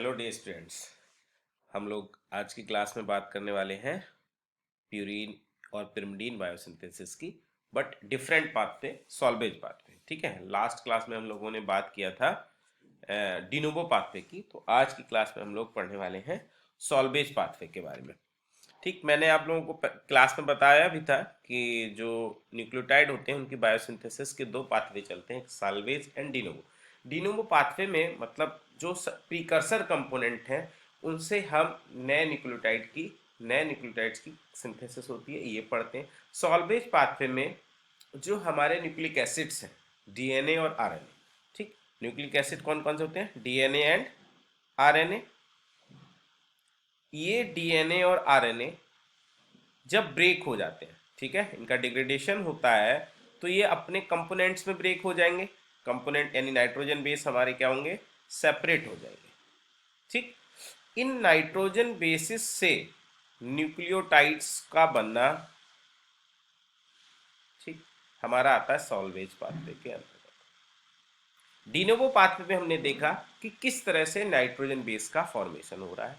Hello dear students. हम लोग आज की क्लास में बात करने वाले हैं प्यूरीन और पिरिमिडीन बायोसिंथेसिस की, बट डिफरेंट पाथ पे, सॉल्वेज पाथ पे। ठीक है, लास्ट क्लास में हम लोगों ने बात किया था डिनोवो पाथवे की, तो आज की क्लास में हम लोग पढ़ने वाले हैं सॉल्वेज पाथवे के बारे में। ठीक, मैंने आप लोगों को क्लास में बताया भी था कि जो न्यूक्लियोटाइड होते हैं उनकी बायोसिंथेसिस के दो पाथवे चलते हैं, salvage and de novo. De novo pathway में मतलब जो प्रीकर्सर कंपोनेंट हैं उनसे हम नए न्यूक्लियोटाइड्स की सिंथेसिस होती है, ये पढ़ते हैं। सॉल्वेज पाथवे में जो हमारे न्यूक्लिक एसिड्स हैं, डीएनए और आरएनए। ठीक, न्यूक्लिक एसिड कौन कौन से होते हैं? DNA and RNA. ये डीएनए और आरएनए जब ब्रेक हो जाते हैं, ठीक है, इनका डिग्रेडेशन होता है, तो ये अपने कंपोनेंट्स में ब्रेक हो जाएंगे। कंपोनेंट यानी नाइट्रोजन बेस हमारे क्या होंगे? सेपरेट हो जाएंगे। ठीक, इन नाइट्रोजन बेसिस से न्यूक्लियोटाइड्स का बनना, ठीक, हमारा आता है सॉल्वेज पाथवे के अंतर्गत। डिनोवो पाथवे में हमने देखा कि किस तरह से नाइट्रोजन बेस का फॉर्मेशन हो रहा है।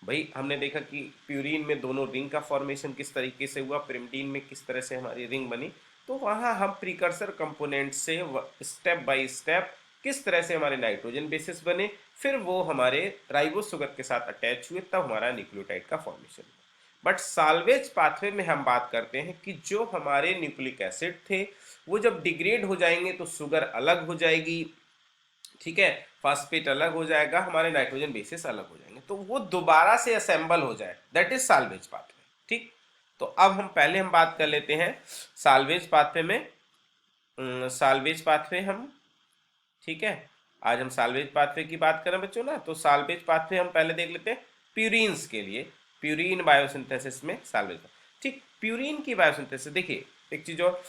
भाई हमने देखा कि प्यूरीन में दोनों रिंग का फॉर्मेशन किस तरीके से हुआ, पिरिमिडीन में किस तरह से हमारी रिंग बनी। तो वहाँ हम प्रीकर्सर कंपोनेंट से स्टेप बाय स्टेप किस तरह से हमारे नाइट्रोजन बेसिस बने, फिर वो हमारे राइबोस शुगर के साथ अटैच हुए, तब हमारा न्यूक्लियोटाइड का फॉर्मेशन हुआ। बट साल्वेज पाथवे में हम बात करते हैं कि जो हमारे न्यूक्लिक एसिड थे वो जब डिग्रेड हो जाएंगे तो शुगर अलग हो जाएगी, ठीक है, फास्फेट अलग हो जाएगा, हमारे नाइट्रोजन बेसिस अलग हो जाएंगे, तो वो दोबारा से असेंबल हो जाए, दैट इज साल्वेज पाथवे। ठीक, तो अब हम बात कर लेते हैं साल्वेज पाथवे में। साल्वेज पाथवे हम, ठीक है, आज हम साल्वेज पाथवे की बात करें बच्चों ना, तो साल्वेज पाथवे हम पहले देख लेते हैं प्यूरीन्स के लिए। प्यूरीन बायोसिंथेसिस में साल्वेज, ठीक, प्यूरीन की बायोसिंथेसिस देखिए। एक चीज और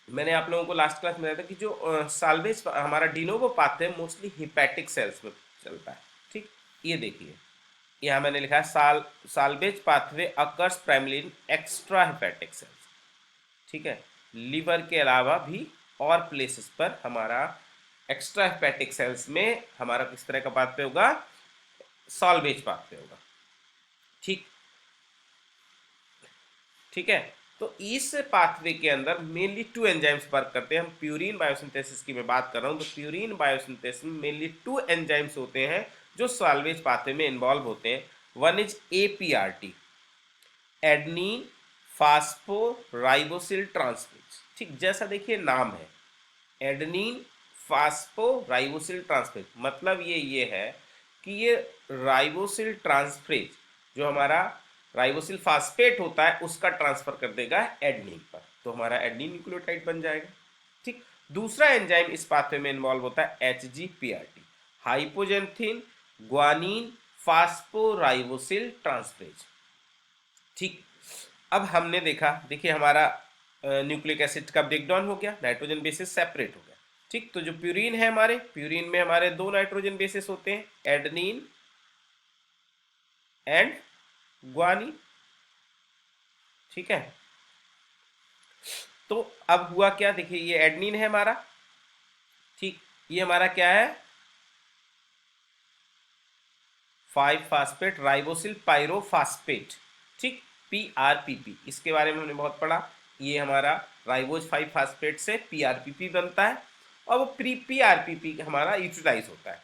मैंने आप लोगों को लास्ट क्लास में बताया था कि जो साल्वेज हमारा de novo pathway mostly hepatic sales में चलता है। ठीक, ये देखिए, यहाँ मैंने लिखा है साल्वेज पाथवे अकर्स प्राइमरी इन एक्स्ट्रा हिपैटिक सेल्स। ठीक है, लीवर के अलावा भी और प्लेसेस पर हमारा एक्स्ट्रा हिपैटिक सेल्स में हमारा किस तरह का पाथवे होगा? सॉल्वेज पाथवे होगा। ठीक, ठीक है, तो इस पाथवे के अंदर मेनली टू एंजाइम्स वर्क करते हैं। हम प्यूरीन बायोसिंथेसिस की मैं बात कर रहा हूं, तो प्यूरीन बायोसिंथेसिस में मेनली टू एंजाइम्स होते हैं जो सॉल्वेज पाथवे में इन्वॉल्व होते हैं। One is APRT, adenine phosphoribosyl transferase. ठीक, जैसा देखिए नाम है, एडनीन फास्फोराइबोसिल ट्रांसफरेज, मतलब ये है कि ये राइबोसिल ट्रांसफरेज जो हमारा राइबोसिल फास्फेट होता है उसका ट्रांसफर कर देगा एडनीन पर, तो हमारा एडनीन न्यूक्लियोटाइड बन जाएगा। ठीक, दूसरा एंजाइम इस पाथवे में इन्वॉल्व होता है एचजीपीआरटी, हाइपोजेंथिन ग्वानिन फास्फोराइबोसिल ट्रांसफरेज। ठीक, अब हमने देखा, देखिए हमारा न्यूक्लिक एसिड का ब्रेकडाउन हो गया, नाइट्रोजन बेसिस सेपरेट हो गया। ठीक, तो जो प्यूरीन है, हमारे प्यूरीन में हमारे दो नाइट्रोजन बेसिस होते हैं, एडनीन एंड ग्वानिन। ठीक है, तो अब हुआ क्या, देखिए ये एडनीन है हमारा, ठीक, ये हमारा क्या है? 5 फास्फेट राइबोसिल पायरोफास्फेट। ठीक, पीआरपीपी, इसके बारे में हमने बहुत पढ़ा। ये हमारा राइबोज 5 फास्फेट से पीआरपीपी बनता है और वो पीआरपीपी हमारा यूटिलाइज होता है।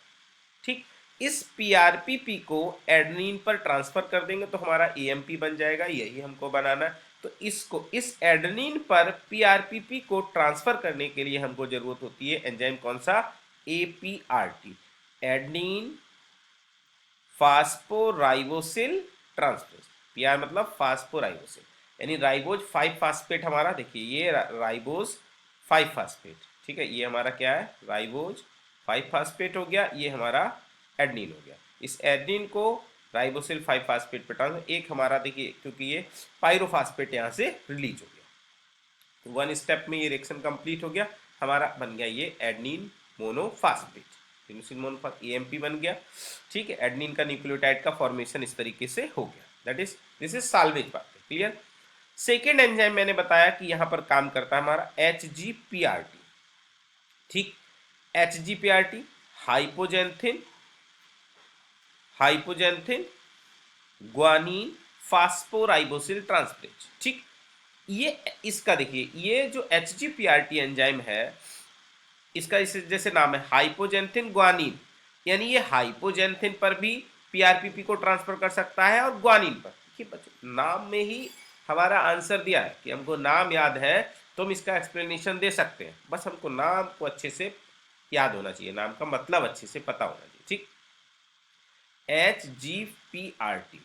ठीक, इस पीआरपीपी को एडनीन पर ट्रांसफर कर देंगे तो हमारा एएमपी बन जाएगा, यही हमको बनाना है। तो इसको, इस एडनीन पर पीआरपीपी को ट्रांसफर करने के लिए हमको जरूरत होती है एंजाइम कौन सा? एपीआरटी, एडनीन फास्फोराइबोसिल ट्रांसफरेज। पीआर मतलब फास्फोराइबोसिल, यानी राइबोज 5 फास्फेट हमारा, देखिए ये राइबोज 5 फास्फेट। ठीक है, ये हमारा क्या है? राइबोज 5 फास्फेट हो गया, ये हमारा एडनीन हो गया। इस एडनीन को राइबोसिल 5 फास्फेट पे ट्रांसफर, एक हमारा देखिए क्योंकि ये पायरोफास्फेट यहाँ से रिलीज हो गया, तो वन स्टेप में ये रिएक्शन कंप्लीट हो गया, हमारा बन गया ये एडनीन मोनोफास्फेट, एएमपी बन गया। ठीक है, एडनीन का न्यूक्लियोटाइड का फॉर्मेशन इस तरीके से हो गया, that is this is salvage pathway. Clear? Second enzyme मैंने बताया कि यहां पर काम करता है हमारा एचजीपीआरटी। ठीक, एचजीपीआरटी हाइपोजेंथिन हाइपोजेंथिन ग्वानीन फास्फोराइबोसिल ट्रांसफरेज। ठीक, ये इसका देखिए, ये जो HGPRT एंजाइम है, इसका इस जैसे नाम है हाइपोजेंथिन ग्वानीन, यानी ये हाइपोजेंथिन पर भी पीआरपीपी को ट्रांसफर कर सकता है और ग्वानीन पर। देखिए बच्चों, नाम में ही हमारा आंसर दिया है कि हमको नाम याद है तो हम इसका एक्सप्लेनेशन दे सकते हैं। बस हमको नाम को अच्छे से याद होना चाहिए, नाम का मतलब अच्छे से पता होना चाहिए। ठीक, HGPRT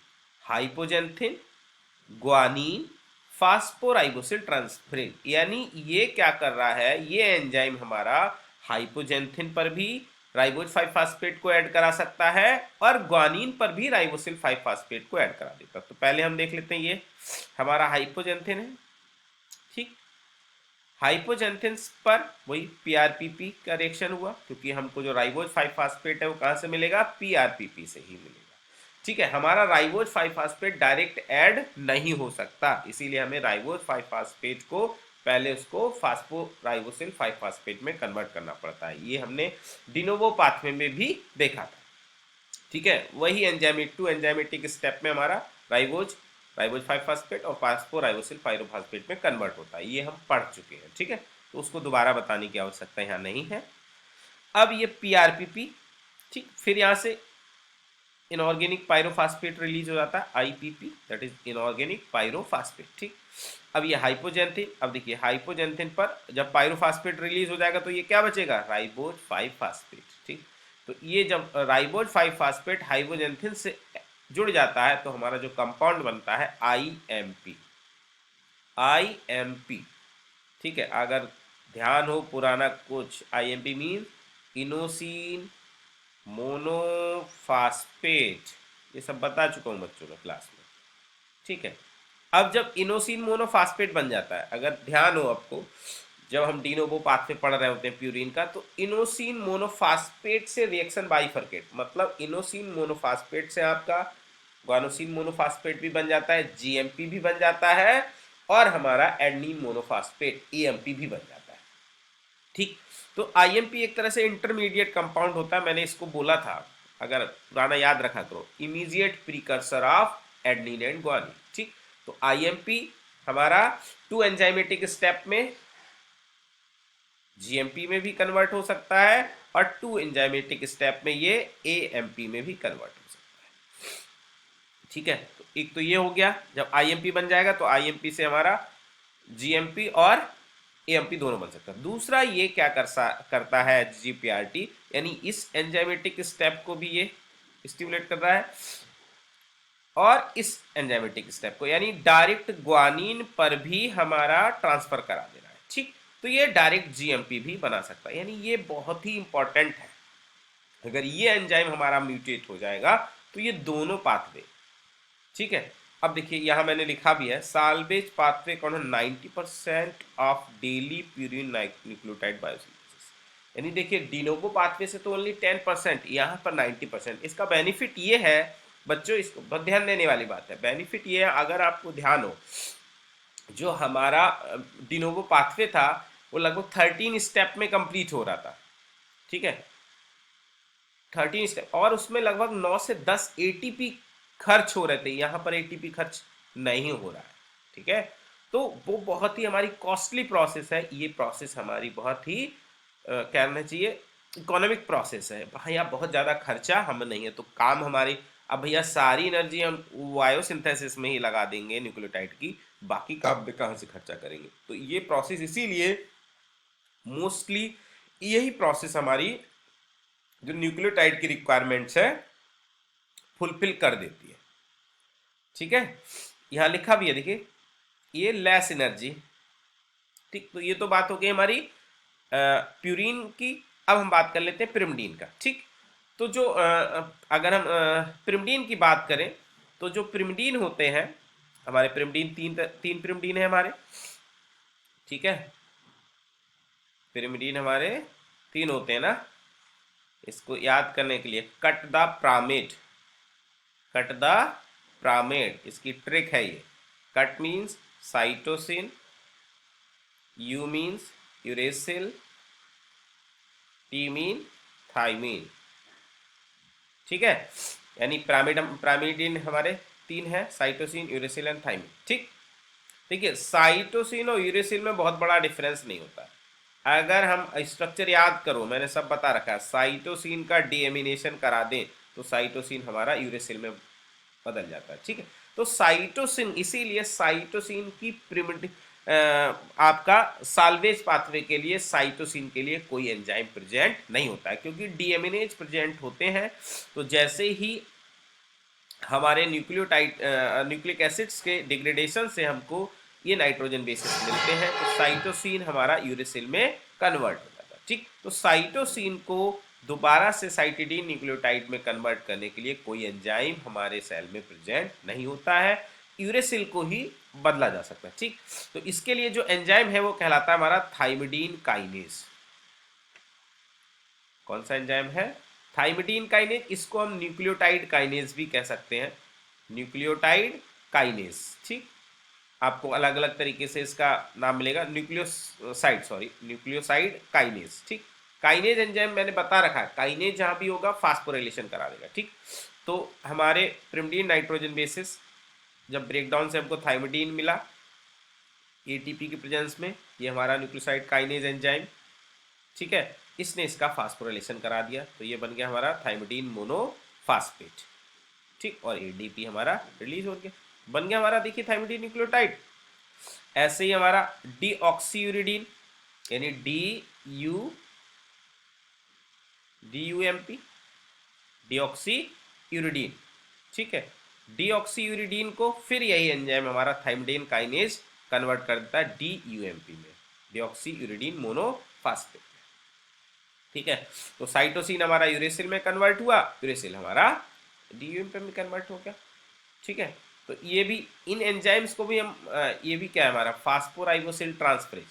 हाइपोजेंथिन ग्वानीन फास्फोराइबोसिल ट्रांसफरेज, यानी ये क्या कर रहा है, ये एंजाइम हमारा हाइपोजेंथिन पर भी राइबोज 5 फास्फेट को ऐड करा सकता है और ग्वानीन पर भी राइबोसिल 5 फास्फेट को ऐड करा देता है। तो पहले हम देख लेते हैं, ये हमारा हाइपोजेंथिन है। ठीक, हाइपोजेंथिन पर वही पीआरपीपी का रिएक्शन हुआ, क्योंकि हमको जो राइबोज 5 फास्फेट है वो कहां से मिलेगा, पीआरपीपी से ही मिलेगा। ठीक है, हमारा राइबोज 5 फास्फेट डायरेक्ट ऐड नहीं हो सकता, इसीलिए हमें राइबोज 5 फास्फेट को पहले उसको फास्फोराइबोसिल 5 फास्फेट में कन्वर्ट करना पड़ता है। ये हमने डिनोवो पाथवे में भी देखा था। ठीक है, वही एंजाइमेटिक स्टेप में हमारा राइबोज राइबोज 5 फास्फेट और फास्फोराइबोसिल पायरोफास्फेट में कन्वर्ट होता है, ये हम पढ़ चुके हैं। ठीक है, तो उसको दोबारा बताने की आवश्यकता यहाँ नहीं है। अब ये पीआरपीपी, ठीक, फिर यहाँ से इनऑर्गेनिक पायरोफास्फेट रिलीज हो जाता है, आईपीपी, दैट इज इनऑर्गेनिक पायरोफास्फेट। ठीक, अब ये हाइपोजेंथिन, अब देखिए हाइपोजेंथिन पर जब पायरोफास्फेट रिलीज हो जाएगा तो ये क्या बचेगा, राइबोज 5 फास्फेट। ठीक, तो ये जब राइबोज 5 फास्फेट हाइपोजेंथिन से जुड़ जाता है तो हमारा जो कंपाउंड बनता है आईएमपी, आईएमपी। ठीक है, अगर ध्यान हो पुराना कुछ, आईएमपी मीन इनोसिन मोनोफास्फेट, ये सब बता चुका हूं बच्चों में क्लास में। ठीक है, अब जब इनोसिन मोनोफास्फेट बन जाता है, अगर ध्यान हो आपको, जब हम डीनोवो पाथ में पढ़ रहे होते हैं प्यूरिन का, तो इनोसिन मोनोफास्फेट से रिएक्शन बाइफरकेट, मतलब इनोसिन मोनोफास्फेट से आपका ग्वानोसिन मोनोफास्फेट भी बन जाता है, जीएमपी भी बन जाता है, और हमारा एडनिन मोनोफास्फेट एएमपी भी बन जाता है। ठीक, तो आईएमपी एक तरह से इंटरमीडिएट कंपाउंड होता है, मैंने इसको बोला था, अगर पुराना याद रखा करो, immediate precursor of adenine and guanine. ठीक, तो आईएमपी हमारा 2 एंजाइमेटिक स्टेप में जीएमपी में भी कन्वर्ट हो सकता है और 2 एंजाइमेटिक स्टेप में ये एएमपी में भी कन्वर्ट हो सकता है। ठीक है, तो एक तो ये हो गया, जब आईएमपी बन जाएगा तो आईएमपी से हमारा जीएमपी और एएमपी दोनों बन सकता है। दूसरा ये क्या करता है जीपीआरटी, यानी इस एंजाइमेटिक स्टेप को भी ये स्टिमुलेट कर रहा है और इस एंजाइमेटिक स्टेप को, यानी डायरेक्ट ग्वानीन पर भी हमारा ट्रांसफर करा दे रहा है। ठीक, तो ये डायरेक्ट जीएमपी भी बना सकता है, यानी ये बहुत ही इंपॉर्टेंट है। अगर ये एंजाइम हमारा म्यूटेट हो जाएगा तो ये दोनों पाथवे, ठीक है। अब देखिए यहाँ मैंने लिखा भी है, साल्वेज पाथवे कौन है, 90% of daily purine nucleotide biosynthesis, यानी देखिए डिनोवो पाथवे से तो ओनली 10%, यहाँ पर 90%। इसका बेनिफिट ये है बच्चों, इसको बहुत ध्यान देने वाली बात है, बेनिफिट ये है, अगर आपको ध्यान हो, जो हमारा डिनोवो पाथवे था वो लगभग 13 स्टेप में कंप्लीट हो रहा था। ठीक है, 13 स्टेप, और उसमें लगभग 9 से 10 एटीपी खर्च हो रहे थे, यहाँ पर एटीपी खर्च नहीं हो रहा है। ठीक है, तो वो बहुत ही हमारी कॉस्टली प्रोसेस है, ये प्रोसेस हमारी बहुत ही कहना चाहिए इकोनॉमिक प्रोसेस है, भैया बहुत ज़्यादा खर्चा हम नहीं है, तो काम हमारी, अब भैया सारी एनर्जी हम बायोसिंथेसिस में ही लगा देंगे न्यूक्लियोटाइड की, बाकी काम पे कहाँ से खर्चा करेंगे। तो ये प्रोसेस इसीलिए मोस्टली यही प्रोसेस हमारी जो न्यूक्लियोटाइड की रिक्वायरमेंट्स है फुलफिल कर देती है। ठीक है, यहां लिखा भी है देखिए, ये लेस एनर्जी। ठीक, तो ये तो बात हो गई हमारी प्यूरिन की। अब हम बात कर लेते हैं पिरिमिडीन का। ठीक, तो जो अगर हम पिरिमिडीन की बात करें तो जो पिरिमिडीन होते हैं हमारे, पिरिमिडीन तीन पिरिमिडीन है हमारे। ठीक है, पिरिमिडीन हमारे 3 होते हैं ना, इसको याद करने के लिए cut the pyramid, cut the pyramid, इसकी ट्रिक है ये। Cut means cytosine, U means uracil, T mean thymine. ठीक है, यानी प्राइमिडीन हमारे 3 है, साइटोसिन, यूरेसिल एंड थाइमिन। ठीक, देखिए साइटोसिन और यूरेसिल में बहुत बड़ा डिफरेंस नहीं होता। अगर हम स्ट्रक्चर याद करो, मैंने सब बता रखा है, साइटोसिन का डीएमिनेशन करा दें तो साइटोसिन हमारा यूरेसिल में बदल जाता है। ठीक है, तो साइटोसिन, इसीलिए साइटोसिन की प्रिमिटिव आपका साल्वेज पाथवे के लिए साइटोसिन के लिए कोई एंजाइम प्रेजेंट नहीं होता है, क्योंकि डीएमिनेज प्रेजेंट होते हैं। तो जैसे ही हमारे न्यूक्लिक एसिड्स के डिग्रेडेशन से हमको ये नाइट्रोजन बेसिस मिलते हैं, तो साइटोसिन हमारा यूरेसिल में कन्वर्ट हो जाता है। ठीक, तो साइटोसिन को दोबारा से साइटिडीन न्यूक्लियोटाइड में कन्वर्ट करने के लिए कोई एंजाइम हमारे सेल में प्रेजेंट नहीं होता है, यूरेसिल को ही बदला जा सकता है। ठीक, तो इसके लिए जो एंजाइम है वो कहलाता है हमारा थाइमिडीन काइनेज। कौन सा एंजाइम है? Thymidine kinase. इसको हम न्यूक्लियोटाइड काइनेज भी कह सकते हैं, न्यूक्लियोटाइड काइनेज। ठीक, आपको अलग अलग तरीके से इसका नाम मिलेगा, न्यूक्लियोसाइड काइनेज। ठीक, काइनेज एंजाइम मैंने बता रखा है, काइनेज जहां भी होगा फास्फोराइलेशन करा देगा। ठीक, तो हमारे प्रिमिडिन नाइट्रोजन बेसिस जब ब्रेकडाउन से हमको थाइमिडीन मिला एटीपी की प्रेजेंस में, ये हमारा न्यूक्लियोसाइड काइनेज एंजाइम, ठीक है, इसने इसका फास्फोराइलेशन करा दिया, तो ये बन गया हमारा थाइमिडीन मोनोफास्फेट। ठीक, और एडीपी हमारा रिलीज हो गया, बन गया हमारा, देखिए, थाइमिडीन न्यूक्लियोटाइड। ऐसे ही हमारा डीऑक्सीयूरिडीन, यानी DUMP, डीऑक्सीयूरिडीन। ठीक है, डीऑक्सीयूरिडीन को फिर यही एंजाइम हमारा थाइमिडीन काइनेज कन्वर्ट कर देता है DUMP में, डीऑक्सीयूरिडीन मोनोफास्फेट। ठीक है, तो साइटोसिन हमारा यूरेसिल में कन्वर्ट हुआ, यूरेसिल हमारा DUMP में कन्वर्ट हो गया। ठीक है, तो ये भी, इन एंजाइम्स को भी हम ये भी क्या है हमारा फास्फोराइबोसिल ट्रांसफरेज।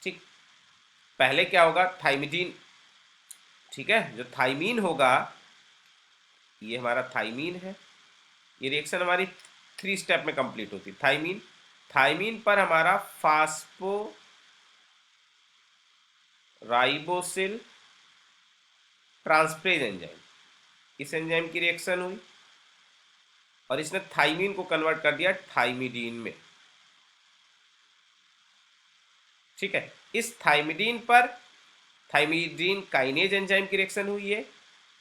ठीक, पहले क्या होगा, थाइमिडीन, ठीक है, जो थाइमीन होगा, ये हमारा थाइमीन है, ये रिएक्शन हमारी 3 स्टेप में कंप्लीट होती है। थाइमीन, थाइमीन पर हमारा फास्फो राइबोसिल ट्रांसफरेज एंजाइम, इस एंजाइम की रिएक्शन हुई और इसने थाइमीन को कन्वर्ट कर दिया थाइमिडीन में। ठीक है, इस थाइमिडीन पर थाइमिडीन काइनेज एंजाइम की रिएक्शन हुई है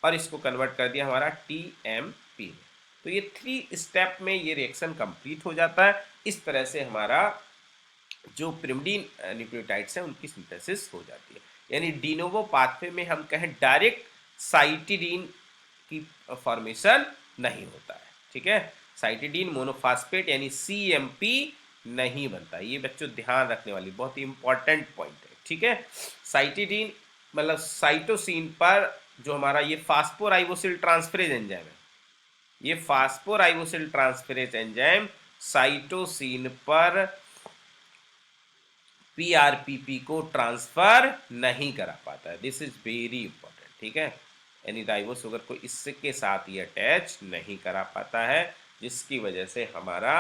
और इसको कन्वर्ट कर दिया हमारा TMP में। तो ये 3 स्टेप में ये रिएक्शन कंप्लीट हो जाता है। इस तरह से हमारा जो प्रिमिडीन न्यूक्लियोटाइड्स हैं उनकी सिंथेसिस हो जाती है। यानी डिनोवो पाथवे में हम कहें डायरेक्ट साइटिडीन की फॉर्मेशन नहीं होता है। ठीक है, साइटिडीन मोनोफास्फेट यानी CMP नहीं बनता। ये बच्चों ध्यान रखने वाली बहुत ही इंपॉर्टेंट पॉइंट है। ठीक है, साइटिडीन मतलब साइटोसिन पर जो हमारा ये फास्फोराइबोसिल ट्रांसफरेज एंजाइम है, ये फास्फोराइबोसिल ट्रांसफरेज एंजाइम साइटोसिन पर PRPP को ट्रांसफर नहीं करा पाता है। This is very important. ठीक है, यानी राइबोस शुगर को इसके साथ ये अटैच नहीं करा पाता है, जिसकी वजह से हमारा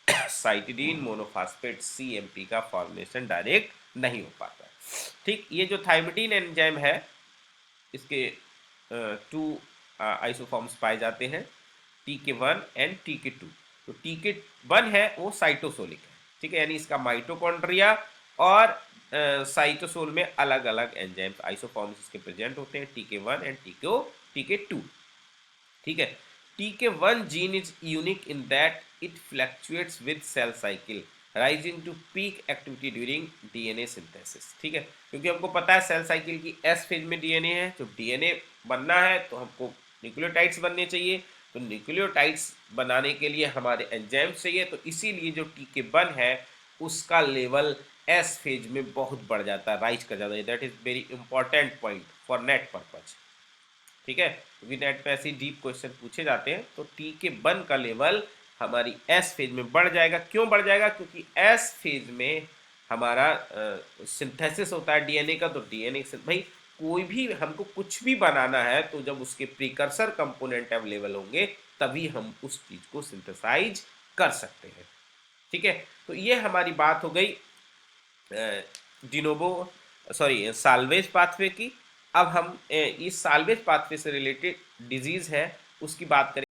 साइटिडीन मोनोफास्फेट CMP का फॉर्मेशन डायरेक्ट नहीं हो पाता है। ठीक, ये जो थाइमिडीन एंजाइम है, इसके 2 आइसोफॉर्म्स पाए जाते हैं, TK1 एंड TK2। तो TK1 है वो साइटोसोलिक है। ठीक है, यानी इसका माइटोकॉन्ड्रिया और साइटोसोल में अलग अलग एंजाइम्स आइसोफॉर्म्स इसके प्रेजेंट होते हैं, TK1 एंड TK2। ठीक है, TK1 gene is unique in that it fluctuates with cell cycle rising to peak activity during DNA synthesis. ठीक है, क्योंकि हमको पता है सेल साइकिल की S फेज में DNA है, तो DNA बनना है तो हमको न्यूक्लियोटाइड्स बनने चाहिए, तो न्यूक्लियोटाइड्स बनाने के लिए हमारे एंजाइम्स चाहिए, तो इसीलिए जो TK1 है उसका लेवल S फेज में बहुत बढ़ जाता है, राइज कर जाता है। That is very important point for net purpose. ठीक है, क्योंकि नेट पे ऐसे डीप क्वेश्चन पूछे जाते हैं, तो TK1 का लेवल हमारी S फेज में बढ़ जाएगा। क्यों बढ़ जाएगा? क्योंकि S फेज में हमारा सिंथेसिस होता है DNA का, तो DNA भाई कोई भी हमको कुछ भी बनाना है तो जब उसके प्रीकर्सर कंपोनेंट अवेलेबल होंगे तभी हम उस चीज को सिंथेसाइज कर सकते हैं। ठीक है, तो ये हमारी बात हो गई डिनोवो साल्वेज पाथवे की। अब हम इस साल्वेज पाथवे से रिलेटेड डिजीज है उसकी बात करें